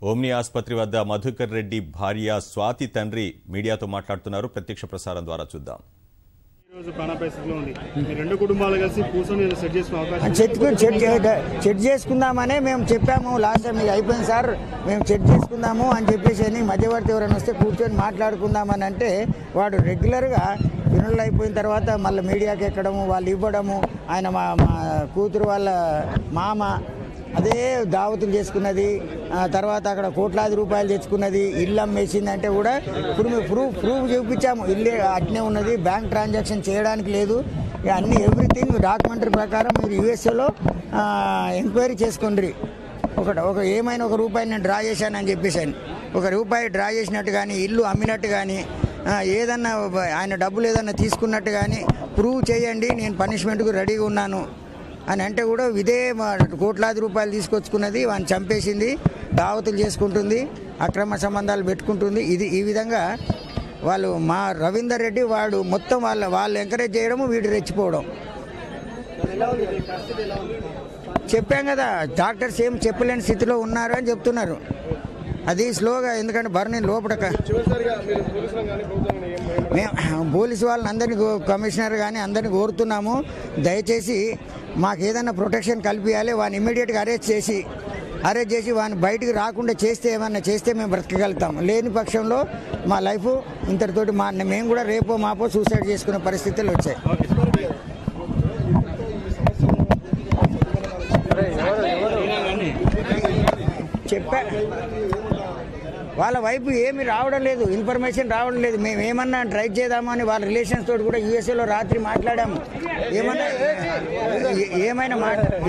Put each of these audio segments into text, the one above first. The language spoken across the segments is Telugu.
ఓమ్ని ఆసుపత్రి వద్ద మధుకర్ రెడ్డి భార్య స్వాతి తండ్రి మీడియాతో మాట్లాడుతున్నారు. ప్రత్యక్ష ప్రసారం ద్వారా చూద్దాం. చెక్ చేసుకుందామనే మేము చెప్పాము. లాస్ట్ టైం మీకు అయిపోయింది సార్, మేము చెక్ చేసుకుందాము అని చెప్పేసి మధ్యవర్తి ఎవరైనా వస్తే కూర్చొని మాట్లాడుకుందామని అంటే వాడు రెగ్యులర్గా వినులు అయిపోయిన తర్వాత మళ్ళీ మీడియాకి ఎక్కడము, వాళ్ళు ఇవ్వడము, ఆయన మా కూతురు వాళ్ళ మామ అదే దావతులు చేసుకున్నది. తర్వాత అక్కడ కోట్లాది రూపాయలు తెచ్చుకున్నది, ఇల్లు అమ్మేసిందంటే కూడా ఇప్పుడు మేము ప్రూఫ్ చూపించాము. ఇల్లు అట్నే ఉన్నది, బ్యాంక్ ట్రాన్సాక్షన్ చేయడానికి లేదు, అన్ని ఎవ్రీథింగ్ డాక్యుమెంటరీ ప్రకారం మీరు యూఎస్ఏలో ఎంక్వైరీ చేసుకోండి. ఒక ఏమైనా ఒక రూపాయి నేను డ్రా చేశానని చెప్పేసాను. ఒక రూపాయి డ్రా చేసినట్టు కానీ, ఇల్లు అమ్మినట్టు కానీ, ఏదన్నా ఆయన డబ్బులు ఏదన్నా తీసుకున్నట్టు కానీ ప్రూవ్ చేయండి, నేను పనిష్మెంట్కు రెడీగా ఉన్నాను అని అంటే కూడా ఇదే కోట్లాది రూపాయలు తీసుకొచ్చుకున్నది, వాడిని చంపేసింది, దావతులు చేసుకుంటుంది, అక్రమ సంబంధాలు పెట్టుకుంటుంది. ఈ విధంగా వాళ్ళు మా రవీందర్ రెడ్డి వాడు మొత్తం వాళ్ళు ఎంకరేజ్ చేయడము, వీడు రెచ్చిపోవడం. చెప్పాం కదా, డాక్టర్స్ ఏం చెప్పలేని స్థితిలో ఉన్నారు అని చెప్తున్నారు. అది స్లోగా, ఎందుకంటే బర్నీ లోపల మేము పోలీసు వాళ్ళని అందరినీ, కమిషనర్ కానీ అందరినీ కోరుతున్నాము, దయచేసి మాకు ఏదైనా ప్రొటెక్షన్ కల్పించాలి. వాడిని ఇమ్మీడియట్గా అరెస్ట్ చేసి వాడిని బయటికి రాకుండా చేస్తే, ఏమన్నా చేస్తే మేము బ్రతకగలుగుతాం. లేని పక్షంలో మా లైఫ్ ఇంతటితోటి మేము కూడా రేపో మాపో సూసైడ్ చేసుకునే పరిస్థితులు వచ్చాయి. చెప్పా, వాళ్ళ వైపు ఏమి రావడం లేదు, ఇన్ఫర్మేషన్ రావడం లేదు. మేము ఏమన్నా ట్రై చేద్దామని వాళ్ళ రిలేషన్స్ తోటి కూడా యూఎస్ఏలో రాత్రి మాట్లాడాము.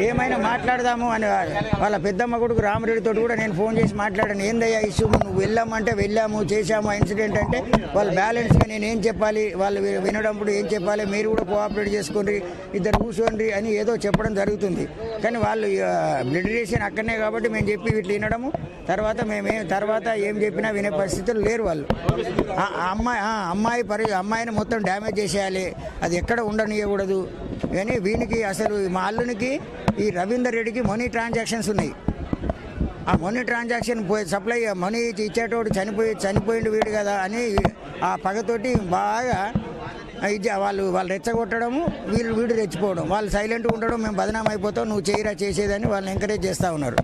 ఏమైనా మాట్లాడదాము అని వాళ్ళ పెద్దమ్మ కొడుకు రామరెడ్డితో కూడా నేను ఫోన్ చేసి మాట్లాడాను. ఏందయ్యా ఇష్యూ, నువ్వు వెళ్ళామంటే వెళ్ళాము, చేశాము ఇన్సిడెంట్ అంటే వాళ్ళు బ్యాలెన్స్గా నేను ఏం చెప్పాలి, వాళ్ళు వినడప్పుడు ఏం చెప్పాలి, మీరు కూడా కోఆపరేట్ చేసుకోండి, ఇద్దరు కూర్చోండి అని ఏదో చెప్పడం జరుగుతుంది. కానీ వాళ్ళు బ్లడ్ రిలేషన్ అక్కడనే కాబట్టి మేము చెప్పి వీళ్ళు వినడము, తర్వాత ఏం చెప్పినా వినే పరిస్థితులు లేరు వాళ్ళు. అమ్మాయిని మొత్తం డ్యామేజ్ చేసేయాలి, అది ఎక్కడ ఉండనియకూడదు. కానీ వీనికి అసలు మా అల్లునికి ఈ రవీందర్ రెడ్డికి మనీ ట్రాన్సాక్షన్స్ ఉన్నాయి. ఆ మనీ ట్రాన్సాక్షన్ సప్లై మనీ ఇచ్చేటోడు చనిపోయిండు వీడు కదా అని ఆ పగతోటి బాగా వాళ్ళు రెచ్చగొట్టడము, వీడు రెచ్చిపోవడం, వాళ్ళు సైలెంట్గా ఉండడం, మేము బదనాం అయిపోతాం, నువ్వు చేసేదని వాళ్ళని ఎంకరేజ్ చేస్తూ ఉన్నారు.